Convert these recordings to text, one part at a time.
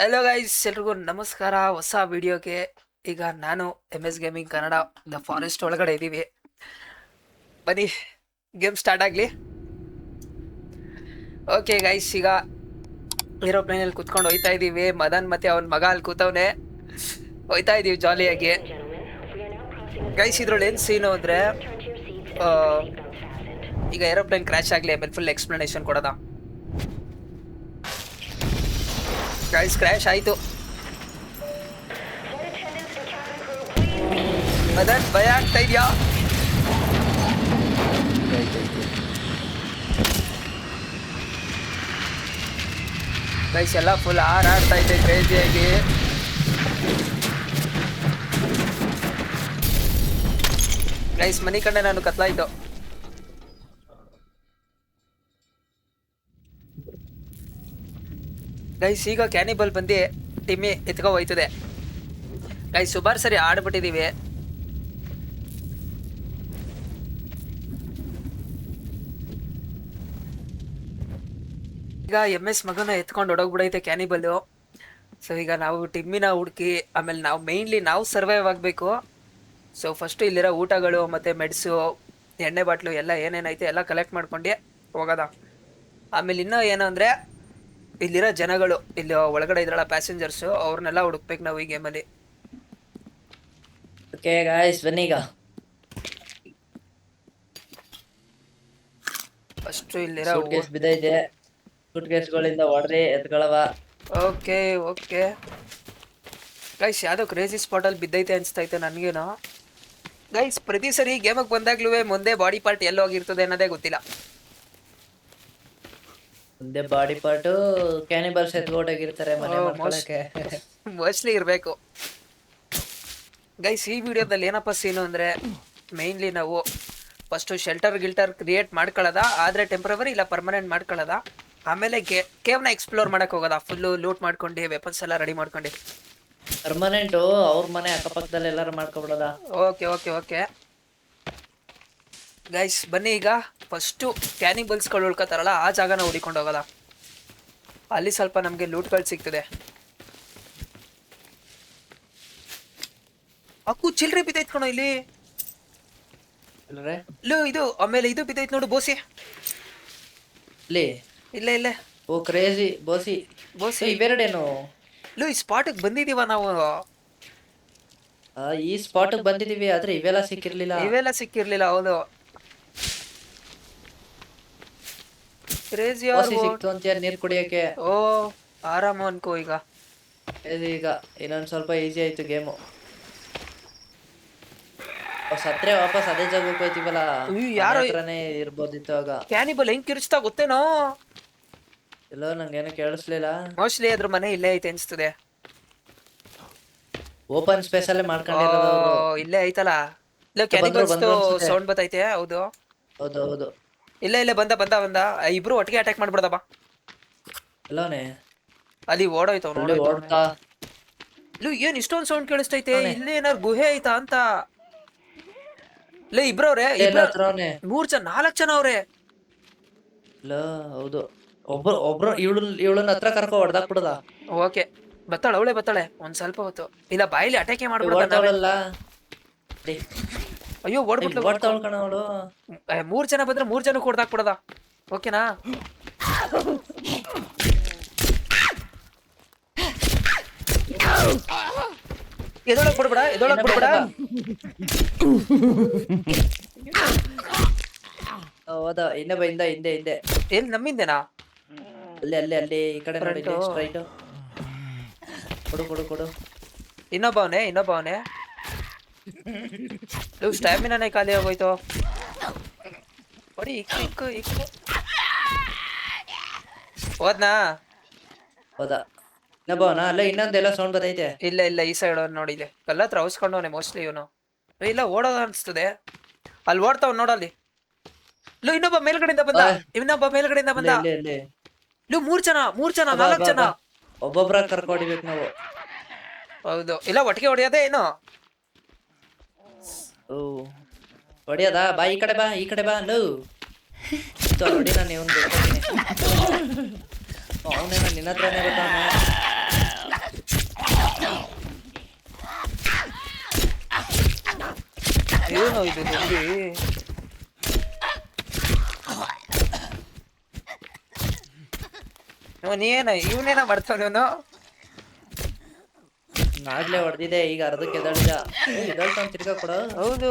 Hello guys, ಎಲ್ರಿಗೂ ನಮಸ್ಕಾರ. ಹೊಸ ವಿಡಿಯೋಗೆ ಈಗ ನಾನು MS gaming Kannada the forest ಒಳಗಡೆ ಇದ್ದೀವಿ. ಬನ್ನಿ ಗೇಮ್ ಸ್ಟಾರ್ಟ್ ಆಗಲಿ. ಓಕೆ ಗೈಸ್, ಈಗ ಏರೋಪ್ಲೇನಲ್ಲಿ ಕುತ್ಕೊಂಡು ಹೋಯ್ತಾ ಇದ್ದೀವಿ. ಮದನ್ ಮತ್ತೆ ಅವನ ಮಗ ಅಲ್ಲಿ ಕೂತವನೆ, ಹೋಯ್ತಾ ಇದ್ದೀವಿ ಜಾಲಿಯಾಗಿ. ಗೈಸ್, ಇದ್ರಲ್ಲಿ ಏನು ಸೀನು ಅಂದರೆ, ಈಗ ಏರೋಪ್ಲೇನ್ ಕ್ರ್ಯಾಶ್ ಆಗಲಿ, ಆಮೇಲೆ ಫುಲ್ ಎಕ್ಸ್ಪ್ಲನೇಷನ್ ಕೊಡೋದ. ಗೈಸ್, ಕ್ರ್ಯಾಶ್ ಆಯಿತು. ಮದನ್, ಭಯ ಆಗ್ತಾ ಇದೆಯಾ? ಗೈಸ್, ಎಲ್ಲ ಫುಲ್ ಹಾರಾಡ್ತಾ ಇದೆ ಕ್ರೇಜಿಯಾಗಿ. ಗೈಸ್, ಮನಿ ಕಂಡೆ ನಾನು ಕತ್ಲಾಯ್ತು. ಗೈಸ್, ಈಗ ಕ್ಯಾನಿಬಲ್ ಬಂದು ಟಿಮ್ಮಿ ಎತ್ಕೊ ಹೋಯ್ತದೆ. ಗೈಸ್, ಸುಮಾರು ಸರಿ ಆಡ್ಬಿಟ್ಟಿದೀವಿ. ಈಗ MS ಮಗನ ಎತ್ಕೊಂಡು ಹೊಡೋಗ್ಬಿಡೈತೆ ಕ್ಯಾನಿಬಲ್ಲು. ಸೊ ಈಗ ನಾವು ಟಿಮ್ಮಿನ ಹುಡುಕಿ, ಆಮೇಲೆ ನಾವು ಮೇಯ್ನ್ಲಿ ನಾವು ಸರ್ವೈವ್ ಆಗಬೇಕು. ಸೊ ಫಸ್ಟು ಇಲ್ಲಿರೋ ಊಟಗಳು ಮತ್ತು ಮೆಡ್ಸು, ಎಣ್ಣೆ ಬಾಟ್ಲು ಎಲ್ಲ ಏನೇನೈತೆ ಎಲ್ಲ ಕಲೆಕ್ಟ್ ಮಾಡ್ಕೊಂಡು ಹೋಗೋದ. ಆಮೇಲೆ ಇನ್ನೂ ಏನು ಅಂದರೆ, ಇಲ್ಲಿರೋ ಜನಗಳು, ಇಲ್ಲಿ ಒಳಗಡೆ ಇದ್ರಲ್ಲ ಪ್ಯಾಸೆಂಜರ್ಸು, ಅವ್ರನ್ನೆಲ್ಲ ಹುಡುಕ್ಬೇಕು ನಾವು ಈ ಗೇಮಲ್ಲಿ. ಓಕೆ ಗಾಯ್ಸ್, ಬನ್ನಿ ಈಗ. ಫಸ್ಟು ಇಲ್ಲಿರೋ ಸೂಟ್ ಕೇಸ್ ಬಿದ್ದೈತೆ, ಸೂಟ್ ಕೇಸ್ಗಳಿಂದ ಹೊಡ್ರಿ ಎತ್ಕೊಳವ. ಓಕೆ ಓಕೆ ಗೈಸ್, ಯಾವುದೋ ಕ್ರೇಜಿ ಸ್ಪಾಟಲ್ಲಿ ಬಿದ್ದೈತೆ ಅನಿಸ್ತೈತೆ ನನಗೇನೋ. ಗೈಸ್, ಪ್ರತಿ ಸರಿ ಗೇಮಿಗೆ ಬಂದಾಗ್ಲೂ ಮುಂದೆ ಬಾಡಿ ಪಾರ್ಟ್ ಎಲ್ಲಿ ಹೋಗಿರ್ತದೆ ಅನ್ನೋದೇ ಗೊತ್ತಿಲ್ಲ. ಮುಂದೆ ಬಾಡಿ ಪಾರ್ಟು ಕ್ಯಾನಿಬಲ್ಸ್ ಎತ್ಕೊಟ್ಟೋಗಿರ್ತಾರೆ ಮನೆ ಮಾಡ್ಕೊಳಕ್ಕೆ. ಮೋಸ್ಟ್ಲಿ ಇರಬೇಕು. ಗೈಸ್, ಈ ವಿಡಿಯೋದಲ್ಲಿ ಏನಪ್ಪ ಸೀನು ಅಂದರೆ, ಮೇಯ್ನ್ಲಿ ನಾವು ಫಸ್ಟು ಗಿಲ್ಟರ್ ಕ್ರಿಯೇಟ್ ಮಾಡ್ಕೊಳ್ಳೋದ, ಆದರೆ ಟೆಂಪ್ರವರಿ ಇಲ್ಲ ಪರ್ಮನೆಂಟ್ ಮಾಡ್ಕೊಳ್ಳೋದ. ಆಮೇಲೆ ಕೇವ್ನ ಎಕ್ಸ್ಪ್ಲೋರ್ ಮಾಡಕ್ಕೆ ಹೋಗೋದ, ಫುಲ್ಲು ಲೂಟ್ ಮಾಡ್ಕೊಂಡು ವೆಪನ್ಸ್ ಎಲ್ಲ ರೆಡಿ ಮಾಡ್ಕೊಂಡು. ಪರ್ಮನೆಂಟು ಅವ್ರ ಮನೆ ಅಕ್ಕಪಕ್ಕದಲ್ಲಿ ಎಲ್ಲಾರು ಮಾಡ್ಕೊಬಿಡೋದ. ಓಕೆ ಓಕೆ ಓಕೆ ಗೈಸ್, ಬನ್ನಿ ಈಗ ಫಸ್ಟು ಕ್ಯಾನಿಬಲ್ಸ್ಗಳು ಉಳ್ಕೊತಾರಲ್ಲ ಆ ಜಾಗನ ಹುಡಿಕೊಂಡು ಹೋಗೋದ. ಅಲ್ಲಿ ಸ್ವಲ್ಪ ನಮಗೆ ಲೂಟ್ಗಳು ಸಿಗ್ತದೆ. ಅಕ್ಕು ಚಿಲ್ರಿ ಬಿದ್ದೈತ್ ಕಣೋ ಇಲ್ಲಿ. ಇದು ಆಮೇಲೆ ಇದು ಬಿದ್ದೈತ್ ನೋಡು, ಬೋಸಿ. ಇಲ್ಲಿ ಇಲ್ಲ ಇಲ್ಲ, ಓ ಕ್ರೇಜಿ ಬೋಸಿ ಬೋಸಿ ಇವೆರಡೇನು? ಈ ಸ್ಪಾಟಿಗೆ ಬಂದಿದೀವ ನಾವು. ಈ ಸ್ಪಾಟ್ ಬಂದಿದೀವಿ, ಆದ್ರೆ ಇವೆಲ್ಲ ಸಿಕ್ಕಿರ್ಲಿಲ್ಲ. ಸಿಕ್ಕಿರ್ಲಿಲ್ಲ. ಹೌದು, ಕ್ರೇಜಿ ಸಿಕ್ತು ಅಂತ ನೀರ್ ಕುಡಿಯಕ್ಕೆ. ಓ, ಆರಾಮ ಅನ್ಕೋ. ಈಗ ಇನ್ನೊಂದ್ ಸ್ವಲ್ಪ ಈಸಿ ಆಯ್ತು ಗೇಮು. ಸತ್ರೆ ವಾಪಸ್ ಅದೇ ಜಾಗಕ್ಕೆ ಹೋಯ್ತೀವಲ್ಲ, ಯಾರ ಹತ್ರನೇ ಇರ್ಬೋದಿತ್ತು ಆಗ. ಕ್ಯಾನಿಬಲ್ ಹೆಂಗ್ ಕಿರ್ಚ್ತಾ ಗೊತ್ತೇನೋ? ಎಲ್ಲೋ ನಂಗೇನು ಕೇಳಿಸ್ಲಿಲ್ಲ. ಮೋಸ್ಟ್ಲಿ ಅದ್ರ ಮನೆ ಇಲ್ಲೇ ಐತೆ ಅನ್ಸ್ತದೆ. ಓಪನ್ ಸ್ಪೇಸ್ ಅಲ್ಲೇ ಮಾಡ್ಕೊಂಡಿರೋದು. ಇಲ್ಲೇ ಐತಲ್ಲ. ಇಲ್ಲ, ಕ್ಯಾನಿಬಲ್ಸ್ ಸೌಂಡ್ ಬತ್ತೈತೆ. ಹೌದು ಹೌದು ಹೌದು. ಇಲ್ಲ ಇಲ್ಲ, ಬಂದ ಬಂದ ಬಂದ. ಇಬ್ರು ಒಟ್ಟಿಗೆ ಅಟ್ಯಾಕ್ ಮಾಡ್ಬಿಡದಪ್ಪ. ಎಲ್ಲೋನೆ ಅಲ್ಲಿ ಓಡೋಯ್ತು ಅವ್ನು. ಓಡ್ತಾ ಇಲ್ಲ, ಏನ್ ಇಷ್ಟೊಂದು ಸೌಂಡ್ ಕೇಳಿಸ್ತೈತೆ? ಇಲ್ಲೇ ಏನಾರು ಗುಹೆ ಐತಾ ಅಂತ. ಇಲ್ಲ, ಇಬ್ರವ್ರೆ, 3 ಜನ 4 ಜನ ಅವ್ರೆ. ಇಲ್ಲ ಹೌದು, ಒಬ್ರು ಇವಳನ್ನ ಹತ್ರ ಕರ್ಕೊ ಹೊಡೆದಾಕ್ಬಿಡದ. ಓಕೆ, ಬತ್ತಾಳೆ, ಅವಳೆ ಬತ್ತಾಳೆ ಒಂದ್ ಸ್ವಲ್ಪ ಹೊತ್ತು. ಇಲ್ಲ, ಬಾಯಿಲಿ ಅಟ್ಯಾಕೆ ಮಾಡ್ಬಿಡಲ್ಲ. ಅಯ್ಯೋ, ಓಡ್ಬಿಟ್ಲು. ಓಡ್ತಾವಳ ಕಣ ಅವಳು. 3 ಜನ ಬಂದ್ರೆ 3 ಜನಕ್ಕೆ ಹೊಡೆದಾಕ್ಬಿಡದ. ಓಕೆನಾ? ಎದೊಳಕ್ ಬಿಡ್ಬೇಡ, ಎದೊಳಕ್ ಬಿಡ್ಬೇಡ. ಹೌದ, ಇನ್ನೊಬ್ಬ ಹಿಂದೆ ಹಿಂದೆ ಹಿಂದೆ. ಎಲ್ಲಿ ನಮ್ಮಿಂದೇನಾ? ಅಲ್ಲಿ ಅಲ್ಲಿ ಅಲ್ಲಿ ಈ ಕಡೆ ನೋಡಿ, ಸ್ಟ್ರೈಟ್. ಕೊಡು ಕೊಡು ಕೊಡು. ಇನ್ನೊಬ್ಬವನೇ. ಸ್ಟ್ಯಾಮಿನಾನೇ ಖಾಲಿ ಆಗೋಯ್ತು. ಬರೀ ಇಕ್ಕು ಹೋದ್ನಾ? ಹೌದಾ, ಇನ್ನೊಬ್ಬವನ? ಅಲ್ಲ, ಇನ್ನೊಂದೆಲ್ಲ ಸೌಂಡ್ ಬರ್ತೈತೆ. ಇಲ್ಲ ಇಲ್ಲ, ಈ ಸೈಡ್ ನೋಡಿದೆ. ಕಲ್ಲತ್ರ ಅವಸ್ಕೊಂಡವನೆ ಮೋಸ್ಟ್ಲಿ ಇವನು. ಇಲ್ಲ, ಓಡೋದ ಅನ್ಸ್ತದೆ. ಅಲ್ಲಿ ಓಡ್ತಾವ್ ನೋಡಲ್ಲಿ. ಇಲ್ಲ, ಇನ್ನೊಬ್ಬ ಮೇಲ್ಗಡೆಯಿಂದ ಬಂದ. ಇಲ್ಲ, 3 ಜನ 4 ಜನ. ಒಬ್ಬೊಬ್ರ ಕರ್ಕೊಡಿಬೇಕು ನಾವು. ಹೌದು. ಇಲ್ಲ, ಒಟ್ಟಿಗೆ ಹೊಡೆಯೋದೇ ಏನು? ಹೊಡಿಯೋದಾ? ಬಾ ಈ ಕಡೆ, ಬಾ ಲೋ. ನೋಡಿ, ನಾನು ಇವನ್ ಅವನೇನ ನಿನ್ನ ಹತ್ರನೇ ಬರ್ತಾನೆ. ಏನೋ ಇದು ಜಲ್ದಿ ನೀನ ಇವನೇನ ಮಾಡ್ತಾವ ಇವನು. ಆಗ್ಲೇ ಹೊಡೆದಿದೆ, ಈಗ ಅರ್ಧಕ್ಕೆ ಎದಳ್ದ. ಎದಳ್ತಾನ ತಿರ್ಗಾ ಕೊಡ. ಹೌದು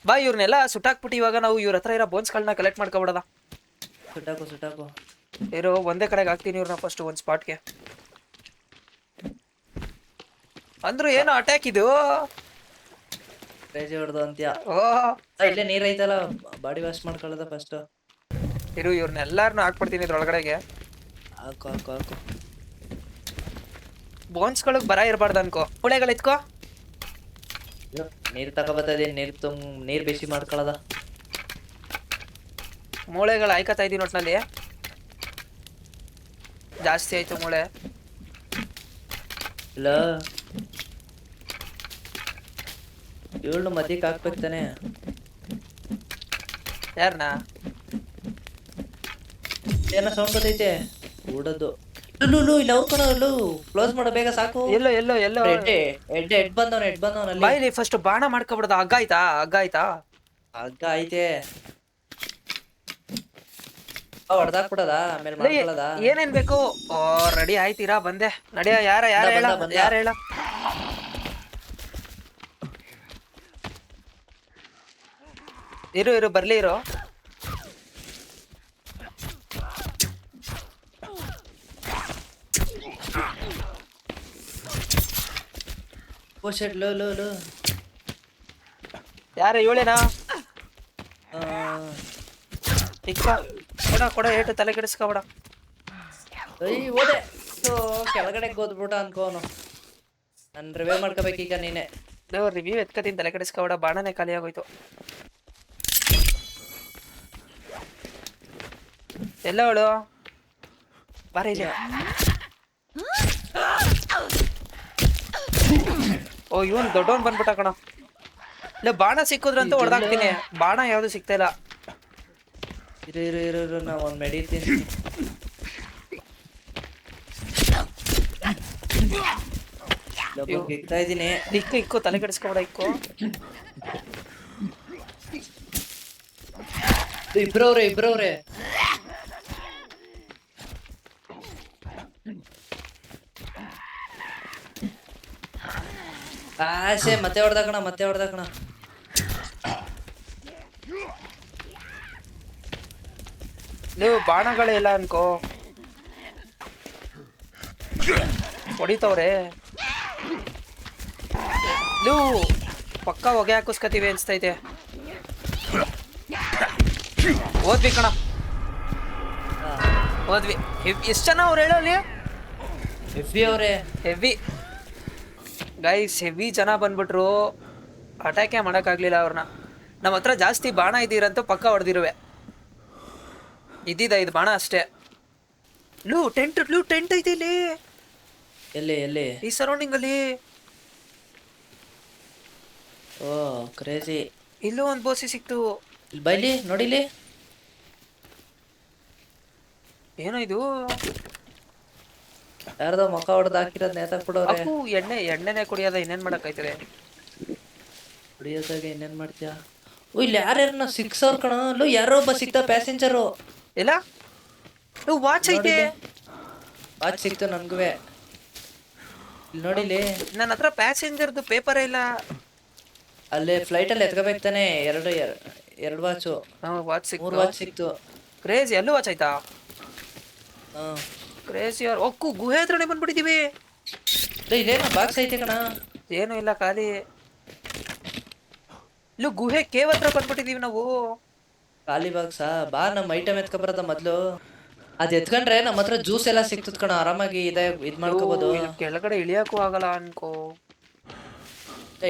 ಬಾ, ಇವ್ರನ್ನೆಲ್ಲ ಸುಟ್ಟಾಕ್ಬಿಟ್ಟು ಇವಾಗ ನಾವು ಇವ್ರ ಹತ್ರ ಇರೋ ಬೋನ್ಸ್ಗಳನ್ನ ಕಲೆಕ್ಟ್ ಮಾಡ್ಕೊಬಿಡದ. ಸುಟ್ಟಾಕು ಸುಟ್ಟಾಕು. ಇರೋ ಒಂದೇ ಕಡೆಗೆ ಹಾಕ್ತೀನಿ ಇವ್ರನ್ನ ಫಸ್ಟ್ ಒಂದ್ ಸ್ಪಾಟ್ಗೆ. ಅಂದ್ರು ಏನೋ ಅಟ್ಯಾಕ್ ಇದು. ಕ್ರೇಜಿ ಹೊಡೆದು ಅಂತ್ಯ. ಓ ಇಲ್ಲೇ ನೀರ್ ಐತಲ್ಲ, ಬಾಡಿ ವಾಶ್ ಮಾಡ್ಕೊಳ್ಳೋದ ಫಸ್ಟ್. ಇರು ಇವ್ರನ್ನೆಲ್ಲಾರನು ಹಾಕ್ಬಿಡ್ತೀನಿ ಇದ್ರೊಳಗಡೆಗೆ. ಹಾಕು ಹಾಕು ಹಾಕು. ಬೋನ್ಸ್ಗಳಿಗೆ ಬರ ಇರಬಾರ್ದು ಅನ್ಕೋ. ಮೂಳೆಗಳು ಎತ್ಕೋ. ನೀರ್ ತಗೋಬತ್ತದೀನಿ, ನೀರ್ ಬಿಸಿ ಮಾಡ್ಕೊಳ್ಳೋದ. ಮೂಳೆಗಳು ಆಯ್ಕತಾ ಇದೀನಿ ಒಟ್ನಲ್ಲಿ. ಜಾಸ್ತಿ ಆಯ್ತು ಮೂಳೆ. ಇಲ್ಲ ಇವಳು ಮದ್ಯಕ್ಕೆ ಹಾಕ್ಬೇಕು ತಾನೆ. ಯಾರನ್ನ? ಏನೋ ಸೌಂಡ್ ಬರ್ತೈತೆ ಊಡದ್ದು. ಇಲ್ಲ ಅವ್ರು ಕ್ಲೋಸ್ ಮಾಡೋ ಬೇಗ ಸಾಕು. ಎಲ್ಲೋ ಎಲ್ಲೋ ಎಲ್ಲೋ ಹೆಡ್ ಬಂದವನಲ್ಲಿ. ಬಾಯಿಲಿ ಫಸ್ಟ್ ಬಾಣ ಮಾಡ್ಕೊಬಿಡದ. ಹಗ್ಗ ಆಯ್ತಾ? ಹಗ್ಗ ಆಯ್ತಾ? ಹಗ್ಗ ಐತೆ, ಹೊಡೆದಾಕ್ಬಿಡದ ಆಮೇಲೆ ಮಾಡ್ಕೊಳ್ಳೋದ. ಏನೇನ್ ಬೇಕು? ಓ ರೆಡಿ ಆಯ್ತೀರಾ? ಬಂದೆ ನಡಿಯ. ಯಾರ ಯಾರ ಹೇಳ, ಯಾರ ಹೇಳ. ಇರು ಬರ್ಲಿ ಇರು. ಓ ಶೆಟ್ ಲೋ ಲೋ ಲೋ. ಯಾರ ಇವಳೇನಾ? ಇಕ್ಕ ಕೊಡ ಏಟು ತಲೆ ಕೆಡಿಸ್ಕೊಬೇಡ. ಓದೆ ಕೆಳಗಡೆ ಓದ್ಬಿಟ ಅನ್ಕೋನು. ನನ್ ರಿವೇ ಮಾಡ್ಕೋಬೇಕೀಗ ನೀನೆ. ರಿವ್ಯೂ ಎತ್ಕತೀನಿ, ತಲೆ ಕೆಡಿಸ್ಕೊಬೇಡ. ಬಾಣನೇ ಖಾಲಿ ಆಗೋಯ್ತು. ಎಲ್ಲ ಅವಳು ಬಾರ ಇದೆ. ಓ ಇವನ್ ದೊಡ್ಡವನ್ ಬಂದ್ಬಿಟ್ಟ ಕಣ. ಇಲ್ಲ ಬಾಣ ಸಿಕ್ಕುದ್ರಂತೂ ಹೊಡೆದಾಕ್ತೀನಿ. ಬಾಣ ಯಾವ್ದು ಸಿಗ್ತಾ ಇಲ್ಲ. ಇರು ನಾ ಒಂದ್ ಮೆಡಿತೀನಿ. ಇಕ್ತಾ ಇದೀನಿ. ಇಕ್ಕು ತಲೆ ಕೆಡಿಸ್ಕೊಬೇಡ. ಇಕ್ಕು ಇಬ್ರವ್ರೆ. ಆಶೆ ಮತ್ತೆ ಹೊಡೆದಾಕಣ. ನೀವು ಬಾಣಗಳೇ ಇಲ್ಲ ಅನ್ಕೋ. ಹೊಡಿತವ್ರೆ. ನೀವು ಪಕ್ಕ ಹೊಗೆ ಹಾಕಿಸ್ಕತೀವಿ ಅನ್ಸ್ತೈತೆ. ಓದ್ವಿ ಕಣ, ಓದ್ವಿ. ಎಷ್ಟು ಜನ ಅವ್ರು ಹೇಳೋಲ್ಲಿ? ಹೆವಿ ಗೈಸ್, ಹೆವಿ ಜನ ಬಂದ್ಬಿಟ್ರು. ಅಟ್ಯಾಕೇ ಮಾಡೋಕ್ಕಾಗಲಿಲ್ಲ ಅವ್ರನ್ನ. ನಮ್ಮ ಹತ್ರ ಜಾಸ್ತಿ ಬಾಣ ಇದ್ದೀರಂತೂ ಪಕ್ಕ ಹೊಡೆದಿರುವೆ. ಇದ್ದಿದ್ದ 5 ಬಾಣ ಅಷ್ಟೇ. ಟೆಂಟ್ ಐತೆ ಇಲ್ಲಿ. ಎಲ್ಲಿ ಈ ಸರೌಂಡಿಂಗ್ ಅಲ್ಲಿ. ಓ ಕ್ರೇಜಿ. ಇಲ್ಲೂ ಒಂದು ಬೋಸಿ ಸಿಕ್ತು. ಇಲ್ಲಿ ಬೈಲಿ ನೋಡಿಲಿ. ಏನೋ ಇದು? ಯಾರ್ದೋ ಮಕ್ಕ ಹೊಡೆದು ಹಾಕಿರೋದ್ ನೇತಾಕ್ಬಿಡೋರೆ. ಅಪ್ಪು ಎಣ್ಣೆನೆ ಕುಡಿಯೋದ. ಇನ್ನೇನ್ ಮಾಡಕ್ಕಾಯ್ತದೆ? ಕುಡಿಯೋದಾಗ ಇನ್ನೇನ್ ಮಾಡ್ತೀಯಾ? ಓ ಇಲ್ಲಿ ಯಾರ್ಯಾರನ್ನ ಸಿಕ್ಸೋರ್ ಕಣ. ಅಲ್ಲೂ ಯಾರೋ ಒಬ್ಬ ಸಿಕ್ತ ಪ್ಯಾಸೆಂಜರು. ಇಲ್ಲ ವಾಚ್ ಐತೆ. ವಾಚ್ ಸಿಕ್ತು ನನ್ಗುವೆ. ಇಲ್ಲಿ ನೋಡಿಲಿ, ನನ್ನ ಹತ್ರ ಪ್ಯಾಸೆಂಜರ್ದು ಪೇಪರೇ ಇಲ್ಲ. ಅಲ್ಲಿ ಫ್ಲೈಟ್ ಅಲ್ಲಿ ಎತ್ಕೋಬೇಕು ತಾನೆ. ಎರಡು ವಾಚು. ವಾಚ್ ಸಿಕ್ತು. 3 ವಾಚ್ ಸಿಕ್ತು. ಕ್ರೇಜಿ. ಅಲ್ಲೂ ವಾಚ್ ಆಯ್ತಾ? ಕ್ರೇಜಿ. ಒಕ್ಕು ಗುಹೆ ಹತ್ರನೇ ಬಂದ್ಬಿಟ್ಟಿದೀವಿ. ಇಲ್ಲೇನು ಬಾಕ್ಸ್ ಐತೆ ಕಣ. ಏನು ಇಲ್ಲ, ಖಾಲಿ. ಇಲ್ಲೂ ಗುಹೆ ಕೇವ್ ಹತ್ರ ಬಂದ್ಬಿಟ್ಟಿದೀವಿ ನಾವು. ಖಾಲಿ ಬಾಕ್ಸಾ? ಬಾ ನಮ್ ಐಟಮ್ ಎತ್ಕೊಬರದ ಮೊದ್ಲು. ಅದ್ ಎತ್ಕೊಂಡ್ರೆ ನಮ್ಮ ಹತ್ರ ಜ್ಯೂಸ್ ಎಲ್ಲ ಸಿಕ್ತದ ಕಣ. ಆರಾಮಾಗಿ ಇದ್ ಮಾಡ್ಕೋಬಹುದು. ಕೆಳಗಡೆ ಇಳಿಯಕ್ಕೂ ಆಗಲ್ಲ ಅನ್ಕೋ.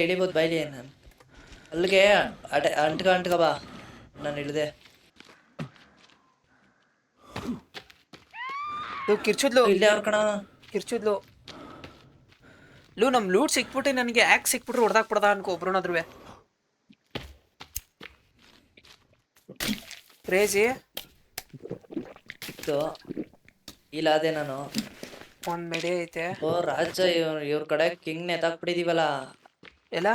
ಇಳಿಬೋದು ಬೈಲಿ. ನಾನು ಅಲ್ಲಿಗೆ ಅಂಟ್ಕ ಬಾ. ನಾನು ಇಳಿದೆ. ಕಿರ್ಚುದ್ಲು. ಇಲ್ಲೇ ಅವ್ರ ಕಣ. ಕಿರ್ಚುದ್ಲು. ನಮ್ ಲೂಟ್ ಸಿಕ್ಬಿಟ್ಟು ನನಗೆ ಆಕ್ ಸಿಕ್ಬಿಟ್ರು ಹೊಡೆದಾಕ್ಬಿಡ್ದ ಅನ್ಕೋ ಒಬ್ರನಾದ್ರೂ. ಕ್ರೇಜಿ. ಇತ್ತು ಇಲ್ಲ ಅದೇ ನಾನು ಒಂದ್ ಮೆಡಿ ಐತೆ. ಓ ರಾಜ, ಇವ್ರ ಕಡೆ ಕಿಂಗ್ ನೇತಾಕ್ಬಿಟ್ಟಿದೀವಲ್ಲ. ಎಲ್ಲ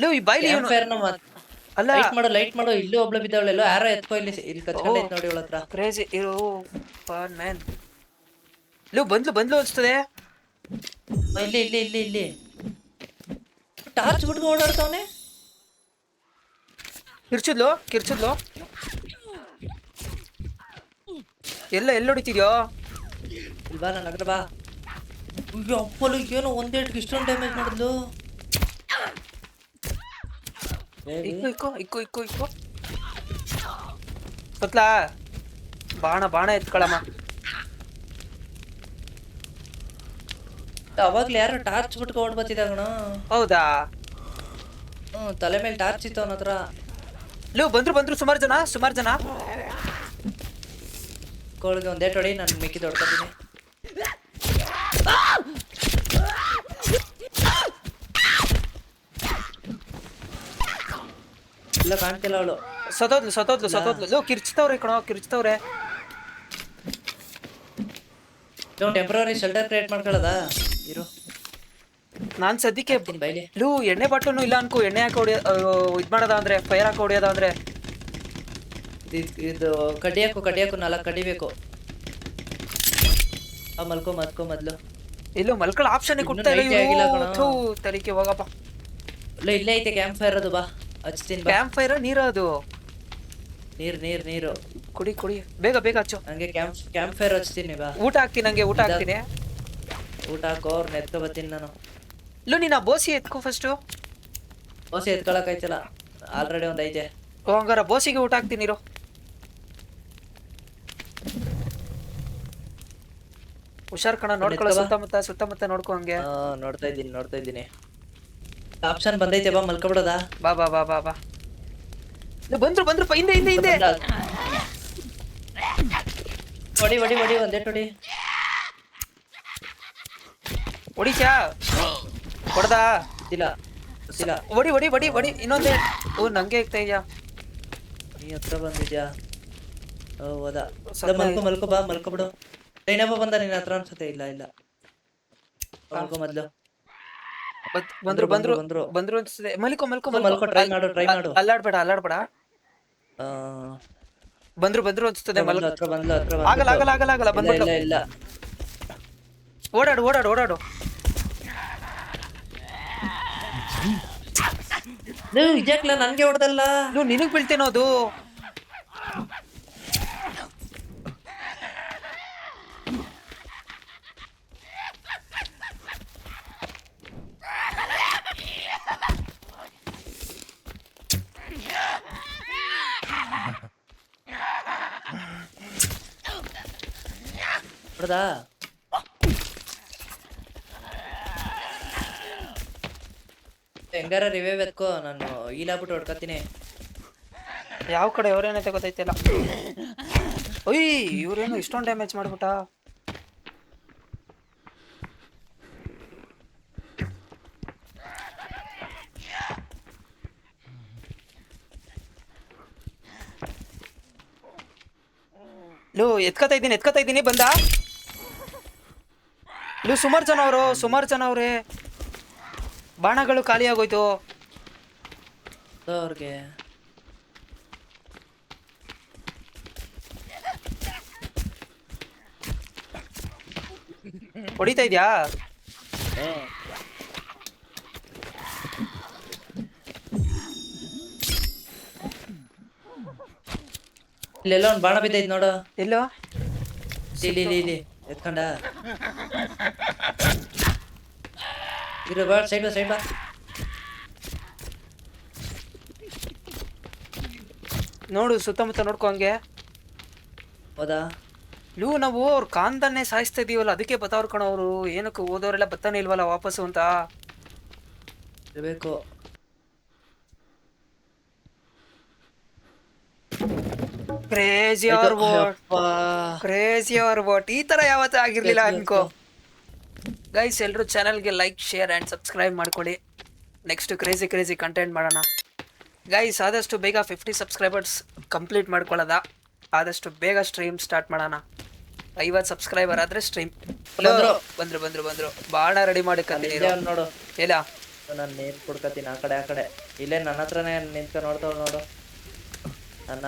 ಲೋ ಈ ಬಾಯ್ಲಿ ಕ್ಯಾಂಪ್ ಇವನು ಫೈರ್ ನ ಅಲ್ಲ ಲೈಟ್ ಮಾಡು ಇಲ್ಲಿ ಒಬ್ಳು ಬಿದ್ದವಳೆಲ್ಲೋ ಯಾರೋ ಎತ್ಕೋ ಇಲ್ಲಿ ಓ ಕಚ್ಕೊಂಡೈತ್ ನೋಡಿ ಅವಳ ಹತ್ರ. ಕ್ರೇಜಿ ಇರೋ ಮ್ಯಾನ್. ಲೋ ಬಂದ್ಲು ಅನ್ಸ್ತದೆ. ಇಲ್ಲಿ ಟಾರ್ಚ್ ಬಿಟ್ಕೊಂಡು ಓಡಾಡ್ತಾವನೆ. ಕಿರ್ಚಿದ್ಲು ಎಲ್ಲ ಹೊಡಿತಿದ್ಯೋ? ಇಲ್ಲಿ ಬಾ ನನ್ನ ಹತ್ರ ಬಾ. ಅಯ್ಯೋ ಅಪ್ಪಲು ಏನೋ ಒಂದೇಟ್ಗೆ ಇಷ್ಟೊಂದು ಡ್ಯಾಮೇಜ್ ಮಾಡಿದ್ಲು. ಇಕ್ಕು ಗೊತ್ತಾ ಬಾಣ ಎತ್ಕೊಳಮ್ಮ. ಅವಾಗ್ಲೇ ಯಾರೋ ಟಾರ್ಚ್ ಬಿಟ್ಕೊಂಡು ಬರ್ತಿದ್ದ ಕಣ. ಹೌದಾ? ತಲೆ ಮೇಲೆ ಟಾರ್ಚ್ ಇತ್ತು ಅವನ ಹತ್ರ. ಲೋ ಬಂದ್ರು ಸುಮಾರು ಜನ. ಕೋಳಿಗೆ ಒಂದೇ ಹೊಡಿ, ನಾನು ಮಿಕ್ಕಿ ಹೊಡ್ಕೊತೀನಿ. ಇಲ್ಲ ಕಾಣ್ತಿಲ್ಲ ಅವಳು. ಸತೋದ್ಲು. ಲೋ ಕಿರ್ಚ್ತವ್ರೆ. ಟೆಂಪ್ರವರಿ ಶೆಲ್ಟರ್ ಕ್ರಿಯೇಟ್ ಮಾಡ್ಕೊಳ್ಳೋದಾ ಇರು. ನಾನ್ ಸದ್ಯಕ್ಕೆ ಬೈಲಿ. ಲೂ ಎಣ್ಣೆ ಬಾಟ್ಲನ್ನು ಇಲ್ಲ ಅನ್ಕೋ. ಎಣ್ಣೆ ಹಾಕಿ ಇದ್ ಮಾಡೋದ ಅಂದ್ರೆ ಫೈರ್ ಹಾಕಿ ಹೊಡಿಯೋದ ಅಂದ್ರೆ ಇದು ಕಡಿಯಾಕು 4 ಕಡಿಬೇಕು. ಮಲ್ಕೋ ಮೊದ್ಲು. ಇಲ್ಲೋ ಮಲ್ಕಳ ಆಪ್ಷನ್ ಕೊಡ್ತಾ night ಆಗಿಲ್ಲ ಇಲ್ಲ. ಕಣೋ. ತರಿಕೆ ಹೋಗಪ್ಪ. ಇಲ್ಲೇ ಐತೆ ಕ್ಯಾಂಪ್ ಫೈರ್ ಅದು, ಬಾ ಹಚ್ತೀನಿ. ಬಾ ಕ್ಯಾಂಪ್ ಫೈರ್ ನೀರ ಅದು. ನೀರು ಕುಡಿ ಬೇಗ ಹಚ್ಚು. ನಂಗೆ ಕ್ಯಾಂಪ್ ಫೈರ್ ಹಚ್ತೀನಿ. ಬಾ ಊಟ ಹಾಕ್ತೀನಿ. ಊಟ ಹಾಕೋ, ಅವ್ರನ್ನ ಎತ್ಕೊ ಬರ್ತೀನಿ ನಾನು. ಇಲ್ಲೋ ನೀನ್ ಆ ಬೋಸಿ ಎತ್ಕೋ ಫಸ್ಟು. ಬೋಸಿ ಎತ್ಕೊಳಕ್ ಆಯ್ತಲ್ಲ, ಆಲ್ರೆಡಿ ಒಂದ್ ಐತೆ. ಹಂಗಾರ ಬೋಸಿಗೆ ಊಟ ಹಾಕ್ತೀನಿ ಇರು. ಹುಷಾರ್ ಕಣ, ನೋಡ್ಕೊಳ್ಳೋ ಸುತ್ತಮುತ್ತ ನೋಡ್ಕೊ ಹಂಗೆ. ನೋಡ್ತಾ ಇದ್ದೀನಿ. ಆಪ್ಷನ್ ಬಂದೈತೆ, ಬಾ ಮಲ್ಕೊಬಿಡೋದಾ? ಬಾ. ಬಂದ್ರು ಹಿಂದೆ. ಹೊಡಿ ಒಂದೇ ಹೊಡಿ. ಹೊಡಿಚಾ ಹೊಡೆದಾ? ಇಲ್ಲ ಹೊಡಿ ಇನ್ನೊಂದೇ. ಓ ನಂಗೆ ಆಗ್ತಾ ಇದೆಯಾ? ನೀ ಹತ್ರ ಬಂದಿದ್ಯಾ? ಹೌದಾ? ಸ್ವಲ್ಪ ಮಲ್ಕೋ ಬಾ, ಮಲ್ಕೊಬಿಡು. ಏನಪ್ಪ ಬಂದ ನಿನ್ನ ಹತ್ರ ಅನ್ಸುತ್ತೆ. ಇಲ್ಲ ಮಲ್ಕೋ ಮೊದ್ಲು. ಬಂದ್ರು ಅನ್ಸ್ತದೆ. ಮಲ್ಕೋ ಟ್ರೈ ಮಾಡು. ಅಲ್ಲಾಡ್ಬೇಡ. ಬಂದ್ರು ಅನ್ಸ್ತದೆ. ಹತ್ರ ಬಂದ್ಲು. ಆಗಲ್ಲ ಬಂದ್ಬಿಟ್ಟು. ಇಲ್ಲ ಓಡಾಡು. ನೀವು ಇಜಾಕ್ಲ ನನ್ಗೆ ಹೊಡೆದಲ್ಲ. ನಿನಗ್ ಬೀಳ್ತೇನೋ ಅದು. ಹೊಡೆದಾ? ಹೆಂಗಾರ ರಿವೈವ್ ಎತ್ಕೋ, ನಾನು ಈಲಾಗ್ಬಿಟ್ಟು ಹೊಡ್ಕತೀನಿ. ಯಾವ ಕಡೆ ಅವ್ರೇನೈತೆ ಗೊತ್ತೈತಿಲ್ಲ. ಒಯ್ ಇವ್ರೇನು ಇಷ್ಟೊಂದು ಡ್ಯಾಮೇಜ್ ಮಾಡ್ಬಿಟ್ಟ. ಲೋ ಎತ್ಕತಾ ಇದ್ದೀನಿ ಬಂದ. ಲೋ ಸುಮಾರು ಜನ ಅವ್ರೆ. ಬಾಣಗಳು ಖಾಲಿ ಆಗೋಯ್ತು ಅವ್ರಿಗೆ. ಹೊಡಿತಾ ಇದ್ಯಾ? ಇಲ್ಲೆಲ್ಲ ಒಂದು ಬಾಣ ಬಿದ್ದೈತ್ ನೋಡು. ಎಲ್ಲೋ? ಇಲ್ಲಿ ಎತ್ಕೊಂಡ ಇರು. ಬಾ ಸೈಡ್ ಬಾ. ನೋಡು ಸುತ್ತಮುತ್ತ ನೋಡ್ಕೊ ಹಂಗೆ. ಹೌದಾ? ನಾವು ಅವ್ರ ಕಾಂದನ್ನೇ ಸಾಯಿಸ್ತಾ ಇದೀವಲ್ಲ, ಅದಕ್ಕೆ ಬತ್ತಾವ್ರ ಕಣ ಅವರು. ಏನಕ್ಕೆ ಓದೋರೆಲ್ಲ ಬತ್ತಾನೆ ಇಲ್ವಲ್ಲ ವಾಪಸ್ಸು ಅಂತ ಇರಬೇಕು. ಕ್ರೇಜಿ ಆರ್ ವಾಟ್ ಈ ತರ ಯಾವತ್ತೂ ಆಗಿರ್ಲಿಲ್ಲ ಅನ್ಕೋ. ಗೈಸ್ ಎಲ್ಲರೂ ಚಾನಲ್ಗೆ ಲೈಕ್ ಶೇರ್ ಆ್ಯಂಡ್ ಸಬ್ಸ್ಕ್ರೈಬ್ ಮಾಡ್ಕೊಳ್ಳಿ. ನೆಕ್ಸ್ಟ್ ಕ್ರೇಜಿ ಕಂಟೆಂಟ್ ಮಾಡೋಣ ಗೈಸ್. ಆದಷ್ಟು ಬೇಗ 50 ಸಬ್ಸ್ಕ್ರೈಬರ್ಸ್ ಕಂಪ್ಲೀಟ್ ಮಾಡ್ಕೊಳ್ಳೋದ. ಆದಷ್ಟು ಬೇಗ ಸ್ಟ್ರೀಮ್ ಸ್ಟಾರ್ಟ್ ಮಾಡೋಣ. 50 ಸಬ್ಸ್ಕ್ರೈಬರ್ ಆದ್ರೆ ಸ್ಟ್ರೀಮ್. ಬಂದ್ರು ಬಾಣ ರೆಡಿ ಮಾಡಿ ನೋಡು. ಇಲ್ಲ ನಾನು ನೀರು ಕುಡ್ಕತೀನಿ ಆ ಕಡೆ ಇಲ್ಲೇ ನನ್ನ ಹತ್ರನೇ ನಿಂತ್ಕೊಂಡು ನೋಡ್ತಾವ್ ನೋಡು ನನ್ನ.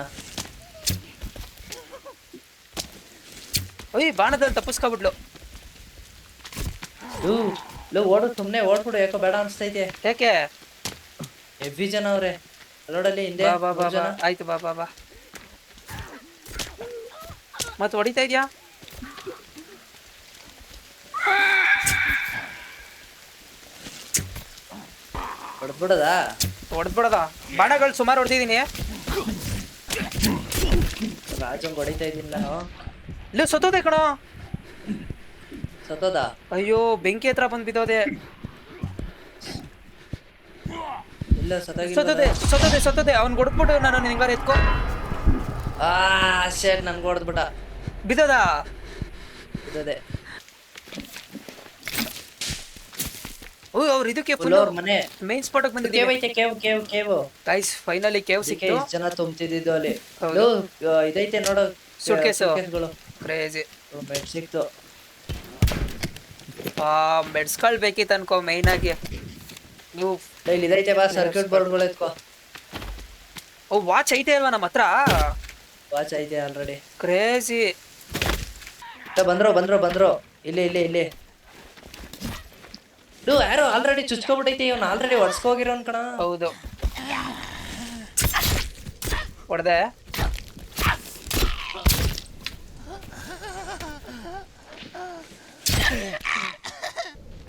ಓಯ್ ಬಾಣದಲ್ಲಿ ತಪ್ಪಿಸ್ಕೊಬಿಡ್ಲು. ಲೋ ಓಡು, ಸುಮ್ನೆ ಓಡ್ಬಿಡು, ಯಾಕೋ ಬೇಡ ಅನ್ಸ್ತೈತೆ. ಯಾಕೆ? ಹೆವಿ ಜನ ಅವ್ರೆ ರೋಡಲ್ಲಿ ಹಿಂದೆ. ಬಾ ಬಾ ಬಾ ಮೂರ್ ಬಾ ಜನ. ಆಯ್ತು ಬಾ ಬಾ ಬಾ. ಮತ್ತೆ ಹೊಡಿತಾ ಇದ್ಯಾ? ಹೊಡ್ಬಿಡದಾ? ಹೊಡೆದ್ಬಿಡದ? ಬಾಣಗಳು ಸುಮಾರು ಹೊಡೆದಿದ್ದೀನಿ. ರಾಜಂಗ್ ಹೊಡಿತಾ ಇದ್ದೀನಿ ನಾನು. ಇಲ್ಲ ಸತ್ತೋದೆ ಕಣೋ. ಸತ್ತೋದ? ಅಯ್ಯೋ ಬೆಂಕಿ ಹತ್ರ ಬಂದು ಬಿದ್ದೋದೆ. ಇಲ್ಲ ಸತ್ತೋದೆ ಸತ್ತೋದೆ ಸತ್ತೋದೆ. ಅವ್ನು ಹೊಡೆದ್ಬಿಟ್ಟು ನಾನು ನಿಂಗಾರ ಎತ್ಕೊ. ಶೇಟ್ ನನ್ಗೆ ಹೊಡೆದ್ಬಿಟ್ಟ. ಬಿದ್ದೋದ? ಬಿದ್ದದೆ. ಓ ಅವ್ರು ಇದಕ್ಕೆ ಅವ್ರ ಮನೆ ಮೇನ್ ಸ್ಪಾಟ್ ಬಂದಿದ್ದೀವಿ. ಕೇವ್ ಗೈಸ್ ಫೈನಲಿ ಕೇವ್ ಸಿಕ್ತು. ಎಷ್ಟು ಜನ ತುಂಬ್ತಿದ್ದು ಅಲ್ಲಿ. ಹೌದು. ಇದೈತೆ ನೋಡು ಸೂಟ್ಕೇಸ್ಗಳು. ಕ್ರೇಜಿ. ಬೆಡ್ ಸಿಕ್ತು. ಮೆಡ್ಸ್ಗಳು ಬೇಕಿತ್ತು ಅನ್ಕೋ ಮೈನ್ ಆಗಿ. ನೀವು ಇಲ್ಲಿ ಇದೈತೆ ಬಾ, ಸರ್ಕ್ಯೂಟ್ ಬೋರ್ಡ್ಗಳು ಎತ್ಕೋ. ಓ ವಾಚ್ ಐತೆ ಅಲ್ವಾ ನಮ್ಮ ಹತ್ರ? ವಾಚ್ ಐತೆ ಆಲ್ರೆಡಿ. ಕ್ರೇಜಿ. ಬಂದ್ರು ಇಲ್ಲಿ ಯಾರೋ ಆಲ್ರೆಡಿ ಚುಚ್ಕೊಬಿಟ್ಟೈತಿ. ಅವ್ನು ಆಲ್ರೆಡಿ ಹೊಡ್ಸ್ಕೋಗಿರೋನ್ ಕಣ. ಹೌದು ಹೊಡೆದೆ.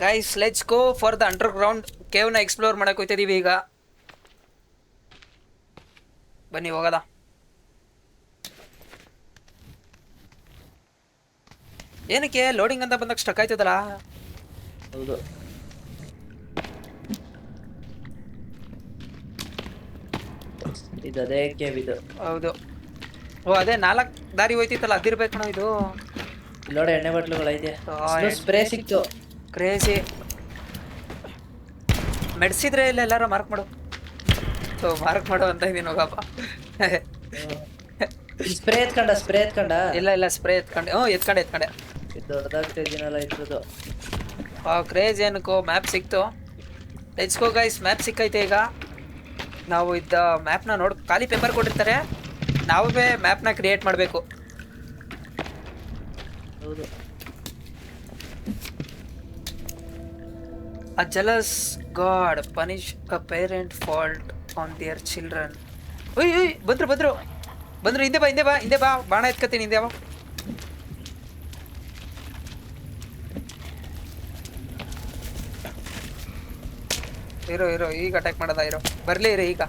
Guys let's go for the underground cave ನ ಎಕ್ಸ್ಪ್ಲೋರ್ ಮಾಡಕ್ ಹೋಗ್ತಿದೀವಿ ಈಗ. ಬನ್ನಿ ಹೋಗದ. ಏನಕ್ಕೆ ಲೋಡಿಂಗ್ ಅಂತ ಬಂದಾಗ ಸ್ಟಕ್ ಆಯ್ತದಲ್ಲ? ಹೌದು. ಇದೇ ಕೇವ್ ಇದು. ಹೌದು. ಓ ಅದೇ 4 ದಾರಿ ಹೋಯ್ತಿತ್ತಲ್ಲ ಅದಿರ್ಬೇಕು ಕಣ ಇದು. ಇಲ್ಲೋಡ ಎಣ್ಣೆ ಬಾಟ್ಲುಗಳೈತೆ. ಸ್ಪ್ರೇ ಸಿಕ್ತು. ಕ್ರೇಜಿ. ಮೆಡ್ಸಿದ್ರೆ ಇಲ್ಲ ಎಲ್ಲಾರು ಮಾರ್ಕ್ ಮಾಡು. ಸೊ ಮಾರ್ಕ್ ಮಾಡು ಅಂತ ಇದೀನಿ ಹೋಗಪ್ಪ. ಸ್ಪ್ರೇ ಎತ್ಕೊಂಡ. ಇಲ್ಲ ಸ್ಪ್ರೇ ಎತ್ಕೊಂಡೆ. ಎತ್ಕೊಂಡೆ. ದೊಡ್ಡದಾಗ್ತಾ ಇದೀನಲ್ಲ ಇದ್ರದ್ದು. ಕ್ರೇಜ್ ಏನಕ್ಕೋ ಮ್ಯಾಪ್ ಸಿಕ್ತು. Let's go guys. ಮ್ಯಾಪ್ ಸಿಕ್ಕೈತೆ ಈಗ. ನಾವು ಇದ್ದ ಮ್ಯಾಪ್ನ ಖಾಲಿ ಪೇಪರ್ ಕೊಟ್ಟಿರ್ತಾರೆ, ನಾವೇ ಮ್ಯಾಪ್ನ ಕ್ರಿಯೇಟ್ ಮಾಡಬೇಕು. ಹೌದು. A jealous god punish a parent fault on their children. ಓಯ್ ಬಂದ್ರು ಹಿಂದೆ ಬಾ ಬಾಣ ಎತ್ಕತ್ತೀನಿ. ಹಿಂದೆ ಬಾ. ಇರೋ ಈಗ ಅಟ್ಯಾಕ್ ಮಾಡೋದ? ಇರೋ ಬರ್ಲಿ ಇರೋ ಈಗ.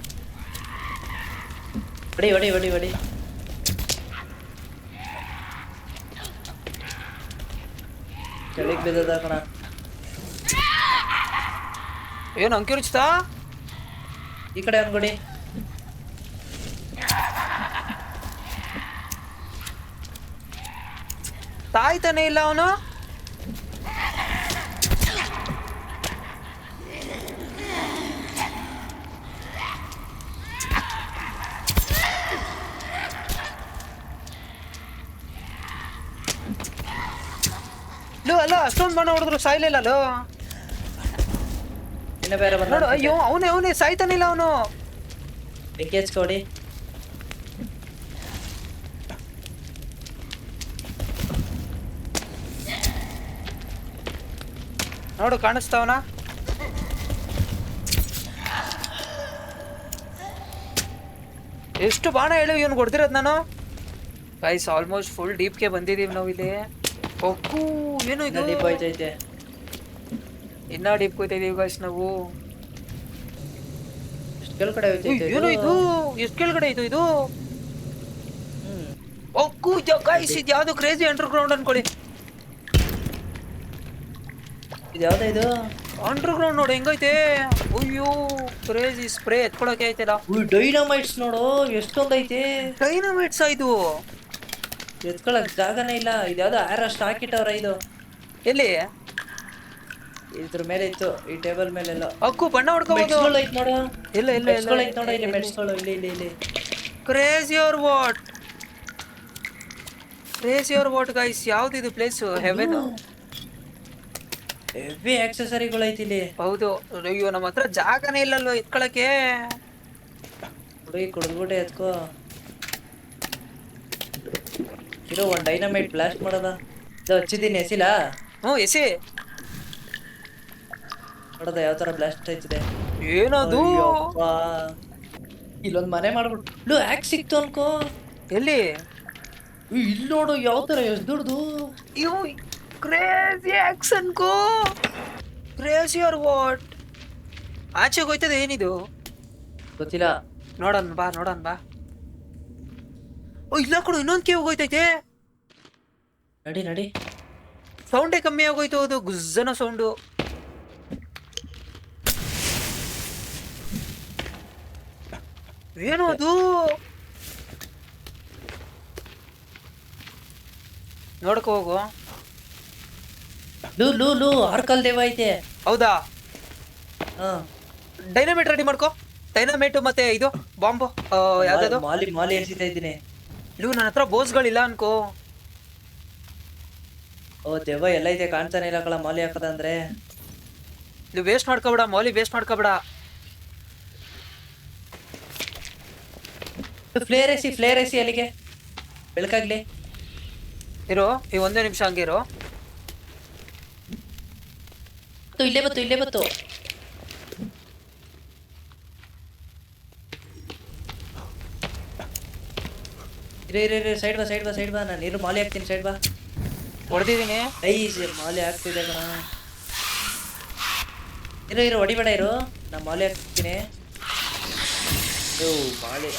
ಹೊಡಿ. ಕೆಳಗೆ ಬಿದ್ದದ ಕಣ. ಏನು ಅಂಕಿ ರುಚ್ತಾ? ಈ ಕಡೆ ಅನ್ಕೊಡಿ. ತಾಯ್ತಾನೆ ಇಲ್ಲ ಅವನು. ಅಲ್ಲ ಅಷ್ಟೊಂದು ಬಾಣ ಹೊಡೆದ್ರು ಸಾಯ್ಲಿಲ್ಲ. ಇನ್ನ ಬೇರೆ ಬಂದ ನೋಡು. ಅಯ್ಯೋ ಅವನೇ ಸಾಯ್ತಾನಿಲ್ಲ ಅವನು. ಬೆಂಕಿ ಹಚ್ಕೊಡಿ. ನೋಡು ಕಾಣಿಸ್ತಾವನ. ಎಷ್ಟು ಬಾಣ ಹೇಳು ಇವನು ಹೊಡೆದಿರೋದು ನಾನು. ಗೈಸ್ ಆಲ್ಮೋಸ್ಟ್ ಫುಲ್ ಡೀಪ್ಗೆ ಬಂದಿದೀವಿ ನಾವು ಇಲ್ಲಿ. ಒಕ್ಕು ಏನು ಇದು? ಡೀಪ್ ಐತೈತೆ. ಇನ್ನ ಡೀಪ್ ಹೋಗ್ತಾ ಇದೀವಿ ಗೈಸ್ ನಾವು. ಕೆಳಗಡೆ ಐತೈತೆ. ಏನು ಇದು? ಎಷ್ಟು ಕೆಳಗಡೆ ಐತು ಇದು? ಒಕ್ಕು ಗೈಸ್ ಇದು ಯಾವ್ದು ಕ್ರೇಜಿ ಅಂಡರ್ ಗ್ರೌಂಡ್ ಅನ್ಕೊಳ್ಳಿ. ಇದು ಯಾವ್ದು ಇದು? ಅಂಡರ್ ಗ್ರೌಂಡ್ ನೋಡಿ ಹೆಂಗೈತೆ. ಅಯ್ಯೋ ಕ್ರೇಜಿ. ಸ್ಪ್ರೇ ಎತ್ಕೊಳಕ್ಕೆ ಐತೆಲ್ಲ. ಡೈನಮೈಟ್ಸ್ ನೋಡು ಎಷ್ಟೊಂದೈತೆ. ಡೈನಮೈಟ್ಸ್ ಇದು ಎತ್ಕೊಳಕ್ ಜಾಗನೇ ಇಲ್ಲ. ಇದ್ಯಾವ್ದು ಆರಷ್ಟು ಹಾಕಿಟ್ಟವ್ರ ಇದು. ಎಲ್ಲಿ? ಇದ್ರ ಮೇಲೆ ಇತ್ತು, ಈ ಟೇಬಲ್ ಮೇಲೆಲ್ಲ. ಅಕ್ಕು ಬಣ್ಣ ಹೊಡ್ಕೋಬಹುದು. ಐತ್ ನೋಡು. ಇಲ್ಲ ಐತ್ ನೋಡು ಇಲ್ಲಿ ಮೆಟ್ಸ್ಗಳು. ಇಲ್ಲಿ ಕ್ರೇಜಿ ಆರ್ ವಾಟ್ ಗೈಸ್? ಯಾವ್ದು ಇದು ಪ್ಲೇಸ್? ಹೆವೆನ್. ಹೆವಿ ಆಕ್ಸೆಸರಿಗಳು ಐತಿ ಇಲ್ಲಿ. ಹೌದು. ಅಯ್ಯೋ ನಮ್ಮ ಹತ್ರ ಜಾಗನೇ ಇಲ್ಲಲ್ವ ಎತ್ಕೊಳಕ್ಕೆ. ಹುಡುಗಿ ಕುಡಿದ್ಬಿಟ್ಟೆ ಎತ್ಕೋ. ಇರೋ ಒಂದ್ ಡೈನಮೈಟ್ ಬ್ಲಾಸ್ಟ್ ಮಾಡೋದ. ಇದು ಹಚ್ಚಿದ್ದೀನಿ ಎಸಿಲಾ. ಹ್ಞೂ ಎಸಿ. ನೋಡೋದ ಯಾವ ತರ ಬ್ಲಾಸ್ಟ್ ಆಯ್ತಿದೆ. ಏನದು? ಅಯ್ಯಪ್ಪ. ಇಲ್ಲೊಂದ್ ಮನೆ ಮಾಡ್ಬಿಟ್ಟು ಆಕ್ಸ್ ಸಿಕ್ತು ಅನ್ಕೋ. ಎಲ್ಲಿ? ಇಲ್ಲಿ ನೋಡು ಯಾವ ತರ ಎಷ್ಟು ದೊಡ್ಡದು. ಇವು ಕ್ರೇಜಿ ಆಕ್ಷನ್ಕೋ. Crazy are what? ಆಚೆಗೆ ಹೋಯ್ತದೆ ಏನಿದು? ಗೊತ್ತಿಲ್ಲ. ನೋಡೋಣ ಬಾ ನೋಡೋಣ ಬಾ. ಓ ಇಲ್ಲ ಕೊಡು, ಇನ್ನೊಂದು ಕೇವ್ ಹೋಯ್ತೈತೆ. ನಡಿ ನಡಿ. ಸೌಂಡೇ ಕಮ್ಮಿ ಆಗೋಯ್ತು. ಅದು ಗುಜ್ಜನ ಸೌಂಡು. ಏನು ಅದು? ನೋಡ್ಕೊ ಹೋಗು. ಲೂ ಲೂ ಲೂ ಆರ್ಕಲ್ ದೇವ ಐತೆ. ಹೌದಾ? ಹಾ ಡೈನಮೈಟ್ ರೆಡಿ ಮಾಡ್ಕೊ. ಡೈನಮೈಟ್ ಮತ್ತೆ ಇದು ಬಾಂಬು ಯಾವ್ದು? ಮಾಲಿ ಮಾಲಿ ಎಣಿಸ್ತಾ ಇದ್ದೀನಿ. ಇವು ನನ್ನ ಹತ್ರ ಬೋಸ್ಗಳಿಲ್ಲ ಅನ್ಕೋ. ಓ ದೆವ್ವ ಎಲ್ಲ ಐತೆ ಕಾಣ್ತಾನೆ ಇಲ್ಲ ಕಳ ಮಾಲಿ ಹಾಕದ ಅಂದ್ರೆ. ಇದು ವೇಸ್ಟ್ ಮಾಡ್ಕೊಬೇಡ, ಮೌಲಿ ವೇಸ್ಟ್ ಮಾಡ್ಕೊಬೇಡ. ಫ್ಲೇರ್ ಎಸಿ ಅಲ್ಲಿಗೆ ಬೆಳಕಾಗ್ಲಿ. ಇರೋ ಈ ಒಂದೇ ನಿಮಿಷ ಹಂಗಿರೋ. ಇಲ್ಲೇ ಬತ್ತು ಇಲ್ಲೇ ಬತ್ತು. ಇರೇ ಸೈಡ್ ಬಾ ಸೈಡ್ ಬಾ ಸೈಡ್ ಬಾ. ನಾನು ನೀರು ಮಾಲಿ ಹಾಕ್ತೀನಿ. ಸೈಡ್ ಬಾ. ಹೊಡೆದಿದ್ದೀನಿ. ಮಾಲಿ ಹಾಕ್ತಿದ್ದೆ ಕಣ. ಇರೋ ಹೊಡಿಬೇಡ ಇರು. ನಾ ಮಾಲಿ ಹಾಕ್ತೀನಿ. ಮಾಲಿ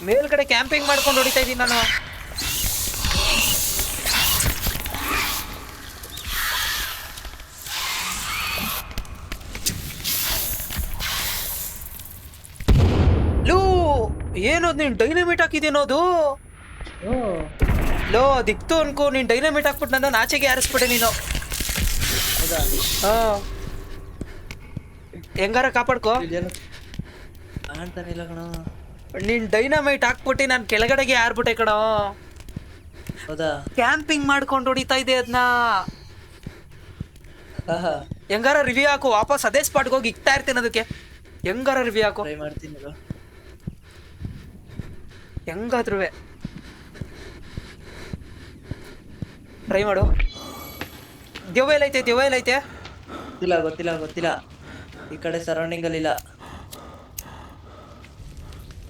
ಮೇಲ್ಗಡೆ ಕ್ಯಾಂಪಿಂಗ್ ಮಾಡ್ಕೊಂಡು ಹೊಡಿತಾ ಇದ್ದೀನಿ ನಾನು. ಲೋ ಏನದು ನೀನ್ ಡೈನಮೈಟ್ ಹಾಕಿದೇನೋ ಅದು? ಲೋ ಅದಿಕ್ತು ಅನ್ಕೋ. ನೀನ್ ಡೈನಮೈಟ್ ಹಾಕ್ಬಿಟ್ಟು ನನ್ನ ಆಚೆಗೆ ಹಾರಿಸ್ಬಿಟ್ಟೆ ನೀನು. ಹೌದಾ? ಹಾ ಹೆಂಗಾರ ಕಾಪಾಡ್ಕೋ. ಕಾಣ್ತಾನೆ ಇಲ್ಲ ಕಣ. ನೀನ್ ಡೈನಮೈಟ್ ಹಾಕ್ಬಿಟ್ಟು ನಾನು ಕೆಳಗಡೆಗೆ ಹಾರ್ಬಿಟ್ಟೆ ಕಣೋ. ಹೌದಾ? ಕ್ಯಾಂಪಿಂಗ್ ಮಾಡ್ಕೊಂಡು ಹೊಡಿತಾ ಇದೆ ಅದನ್ನ. ಹೆಂಗಾರ ರಿವ್ಯೂ ಹಾಕು. ವಾಪಸ್ ಅದೇ ಸ್ಪಾಟ್ಗೆ ಹೋಗಿ ಇಕ್ತಾ ಇರ್ತೀನಿ ಅದಕ್ಕೆ. ಹೆಂಗಾರ ರಿವ್ಯೂ ಹಾಕು. ಟ್ರೈ ಮಾಡ್ತೀನಿ. ಹೆಂಗಾದ್ರೂ ಟ್ರೈ ಮಾಡು. ದೆವ್ವ ಎಲ್ಲೈತೆ? ದೆವ್ವ ಎಲ್ಲೈತೆ? ಗೊತ್ತಿಲ್ಲ. ಈ ಕಡೆ ಸರೌಂಡಿಂಗ್ ಅಲ್ಲಿ ಇಲ್ಲ.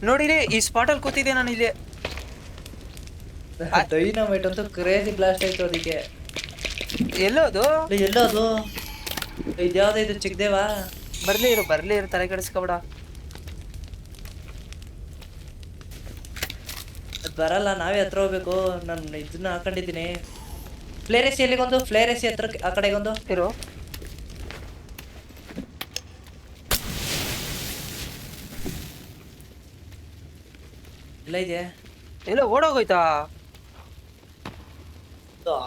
ನೋಡಿರಿ ಈ ಸ್ಪಾಟಲ್ಲಿ ಕೂತಿದ್ದೆ ನಾನು ಇಲ್ಲಿ. ಡೈನಮೈಟ್ ಅಂತೂ ಕ್ರೇಜಿ ಬ್ಲಾಸ್ಟ್ ಆಯ್ತು ಅದಕ್ಕೆ. ಎಲ್ಲೋದು? ಎಲ್ಲೋ ಅದು. ಇದ್ಯಾವ್ದು ಇದು ಚಿಕ್ಕದೇವಾ? ಬರ್ಲಿ ಇರು ತಲೆ ಕೆಡಿಸ್ಕೊಬೇಡ. ಅದು ಬರಲ್ಲ, ನಾವೇ ಹತ್ರ ಹೋಗ್ಬೇಕು. ನಾನು ಇದನ್ನ ಹಾಕೊಂಡಿದ್ದೀನಿ. ಫ್ಲೇರೆಸಿ ಎಲ್ಲಿಗೊಂದು? ಫ್ಲೇರೆಸಿ ಹತ್ರ ಆ ಕಡೆಗೊಂದು ಇರು. ಇಲ್ಲ ಇದೆ. ಎಲ್ಲ ಓಡೋಗೋಯ್ತಾ?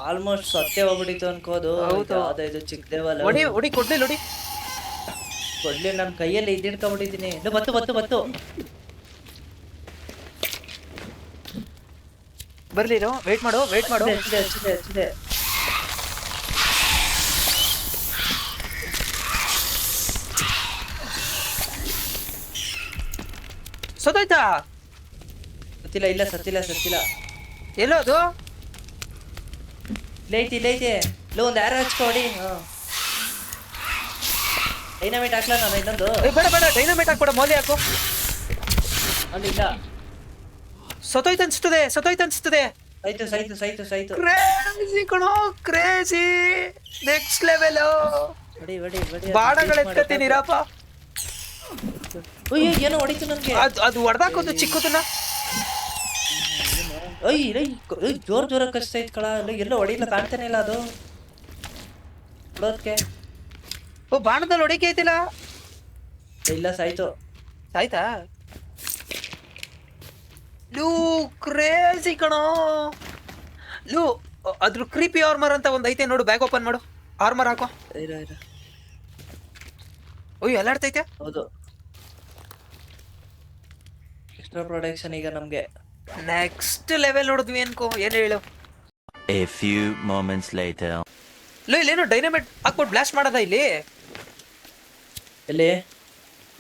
ಆಲ್ಮೋಸ್ಟ್ ಸತ್ಯ ಹೋಗ್ಬಿಟ್ಟಿತ್ತು ಅನ್ಕೋದು. ಹೌದು. ಇದು ಚಿಕ್ಕದೇವಲ್ಲ. ಹೊಡಿ ಕೊಡ್ಲಿ ಹೊಡಿ. ಕೊಡ್ಲಿ ನನ್ನ ಕೈಯಲ್ಲಿ ಇದ್ದಿಡ್ಕೊಂಡ್ಬಿಟ್ಟಿದ್ದೀನಿ. ಬತ್ತು ಬರ್ಲಿ ಇರು. ವೇಟ್ ಮಾಡು. ಹಚ್ಚಿದೆ. ಸತ್ತೋಯ್ತಾ? ಇಲ್ಲ ಸತ್ತಿಲ್ಲ. ಎಲ್ಲೋ ಅದು? ಇಲ್ಲೈತಿ. ಒಂದು ಯಾರು ಹಚ್ಕೊಡಿ. ಡೈನಮೈಟ್ ಹಾಕ್ಲಾ ನಾನು ಇನ್ನೊಂದು? ಬೇಡ ಡೈನಮೈಟ್ ಹಾಕ್ಬೇಡ, ಮೌಲ್ಯ ಹಾಕು. ಅಲ್ಲಿಲ್ಲ. ಸತ್ತೋಯ್ತು ಅನ್ಸ್ತದೆ. ಸಾಯ್ತು. ಕ್ರೇಜಿ ಕಣೋ, ಕ್ರೇಜಿ ನೆಕ್ಸ್ಟ್ ಲೆವೆಲ್. ಬಡಿ. ಬಾಣಗಳು ಎತ್ಕತ್ತೀನಿ ಇರಪ್ಪ. ಏನೋ ಹೊಡಿತು ನನ್ಗೆ. ಅದು ಹೊಡೆದಾಕೋದು ಚಿಕ್ಕದನ್ನ. ಜೋರ್ ಕಚ್ತೈತ್ ಕಳ. ಎಲ್ಲೋ ಹೊಡಿಲ್ಲ, ಕಾಣ್ತಾನೆ ಇಲ್ಲ ಅದು ಹೊಡೋದಕ್ಕೆ. ಓ ಬಾಣದಲ್ಲಿ ಹೊಡಿಕೆ ಐತಿಲ್ಲ. ಇಲ್ಲ ಸಾಯ್ತಾ? ಲೂ ಕ್ರೇಜಿ ಕಣೋ. ಲೂ ಅದ್ರ ಕ್ರೀಪಿ ಆರ್ಮರ್ ಅಂತ ಒಂದು ಐತೆ ನೋಡು. ಬ್ಯಾಗ್ ಓಪನ್ ಮಾಡು, ಆರ್ಮರ್ ಹಾಕೋ. ಓಯ್ ಎಲ್ಲಾಡ್ತೈತೆ. ಹೌದು. ಎಕ್ಸ್ಟ್ರಾ ಪ್ರೊಡಕ್ಷನ್ ಈಗ ನಮ್ಗೆ. ನೆಕ್ಸ್ಟ್ ಲೆವೆಲ್ ನೋಡಿದ್ವಿ ಅನ್ಕೋ, ಏನು ಹೇಳು. A few moments later. ಇಲ್ಲೇನು ಡೈನಮೈಟ್ ಹಾಕ್ಬಿಟ್ಟು ಬ್ಲಾಸ್ಟ್ ಮಾಡೋದ ಇಲ್ಲಿ? ಎಲ್ಲಿ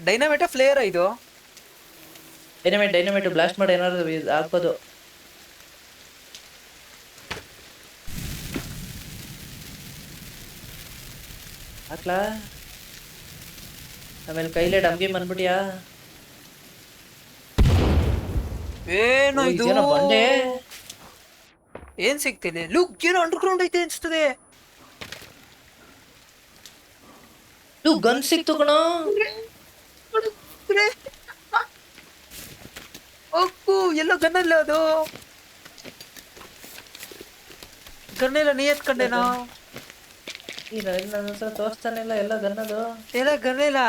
ಡೈನಮೈಟ ಫ್ಲೇಯರ್ ಇದು? ಡೈನಮೈಟ್ ಬ್ಲಾಸ್ಟ್ ಮಾಡಿ ಏನಾದ್ರು ಹಾಕ್ಬೋದು. ಹಾಕ್ಲಾ? ಆಮೇಲೆ ಕೈಲೇ ಡಮ್ಗೆ ಬಂದ್ಬಿಟ್ಯಾ? ಏನು ಇದು? ಇದೇನೋ ಬಂಡೆ. ಏನ್ ಸಿಗ್ತಿದೆ? ಲುಕ್, ಏನೋ ಅಂಡರ್ಗ್ರೌಂಡ್ ಐತೆ ಅನ್ಸ್ತದೆ. ಗನ್ ಸಿಕ್ತು ಕಣ. ಅಪ್ಪು, ಎಲ್ಲೋ ಗನ್ನಲ್ಲ ಅದು. ಗನ್ನೆಲ್ಲ ನೀ ಎತ್ಕೊಂಡೇನೋ? ನನ್ನ ಹತ್ರ ತೋರಿಸ್ತಾನಿಲ್ಲ ಎಲ್ಲ ಗನ್ನದು. ಎಲ್ಲ ಗನ್ನೆಲ್ಲ.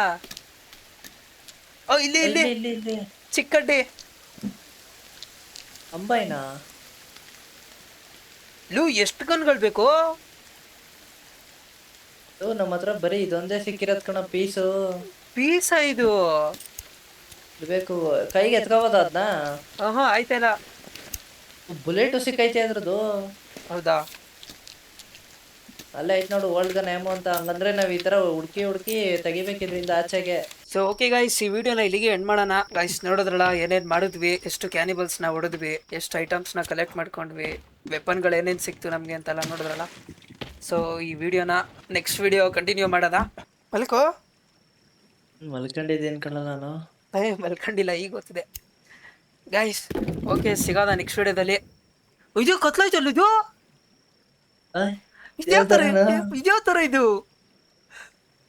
ಓ, ಇಲ್ಲಿ ಇಲ್ಲಿ ಇಲ್ಲಿ ಚಿಕ್ಕಡ್ಡಿ ಅಂಬಾಯಿನ. ಎಷ್ಟು ಗನ್ಗಳು ಬೇಕು? ನಮ್ಮ ಹತ್ರ ಬರೀ ಇದೊಂದೇ ಸಿಕ್ಕಿರೋದ್ ಕಣ ಪೀಸು. ಪೀಸ ಇದು? ಬೇಕು ಕೈಗೆ ಎತ್ಕೋಬೋದ ಅದನ್ನ? ಆಯ್ತಲ್ಲ. ಬುಲೆಟು ಸಿಕ್ಕೈತೆ ಅದ್ರದ್ದು. ಹೌದಾ? ಅಲ್ಲೇ ಐತ್ ನೋಡು ಓಲ್ಡ್ ಗನ್ ಏಮೋ ಅಂತ. ಹಂಗಂದ್ರೆ ನಾವ್ ಈ ತರ ಹುಡ್ಕಿ ತೆಗಿಬೇಕಿದ್ರಿಂದ ಆಚೆಗೆ. ಸೊ ಓಕೆ ಗೈಸ್, ಈ ವಿಡಿಯೋನ ಇಲ್ಲಿಗೆ ಎಂಡ್ ಮಾಡೋಣ. ಗೈಸ್ ನೋಡಿದ್ರಲ್ಲ ಏನೇನ್ ಮಾಡಿದ್ವಿ, ಎಷ್ಟು ಕ್ಯಾನಿಬಲ್ಸ್ ನ ಹೊಡೆದ್ವಿ, ಎಷ್ಟು ಐಟಮ್ಸ್ ನ ಕಲೆಕ್ಟ್ ಮಾಡ್ಕೊಂಡ್ವಿ, ವೆಪನ್ಗಳು ಏನೇನ್ ಸಿಕ್ತು ನಮ್ಗೆ ಅಂತೆಲ್ಲ ನೋಡಿದ್ರಲ್ಲ. ಸೊ ಈ ವಿಡಿಯೋನ ನೆಕ್ಸ್ಟ್ ವಿಡಿಯೋ ಕಂಟಿನ್ಯೂ ಮಾಡೋದ? ಮಲ್ಕೋ. ಮಲ್ಕೊಂಡಿದ್ದೀನಿ ಕಣ ನಾನು. ಮಲ್ಕೊಂಡಿಲ್ಲ, ಈಗ ಗೊತ್ತಿದೆ. ಗೈಸ್ ಓಕೆ, ಸಿಗೋದ ನೆಕ್ಸ್ಟ್ ವಿಡಿಯೋದಲ್ಲಿ. ಇದು ಕತ್ಲಾಯ್ತಲ್ಲ ಇದು? ಇದ್ಯಾವ ತರ ಇದು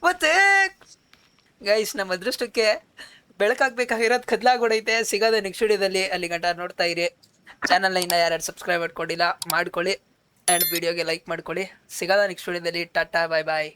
ಮತ್ತೆ? ಗೈಸ್ ನಮ್ಮ ಅದೃಷ್ಟಕ್ಕೆ ಬೆಳಕಾಗ್ಬೇಕಾಗಿರೋದು ಕತ್ಲಾಗ್ಬಿಡೈತೆ. ಸಿಗೋದೆ ನೆಕ್ಸ್ಟ್ ವಿಡಿಯೋದಲ್ಲಿ. ಅಲ್ಲಿ ಗಂಟ ನೋಡ್ತಾ ಇರಿ. ಚಾನಲ್ನ ಇನ್ನ ಯಾರ್ಯಾರು ಸಬ್ಸ್ಕ್ರೈಬ್ ಮಾಡ್ಕೊಂಡಿಲ್ಲ ಮಾಡ್ಕೊಳ್ಳಿ, ಆ್ಯಂಡ್ ವಿಡಿಯೋಗೆ ಲೈಕ್ ಮಾಡ್ಕೊಳ್ಳಿ. ಸಿಗೋದ ನೆಕ್ಸ್ಟ್ ವಿಡಿಯೋದಲ್ಲಿ. ಟಾಟಾ, ಬಾಯ್ ಬಾಯ್.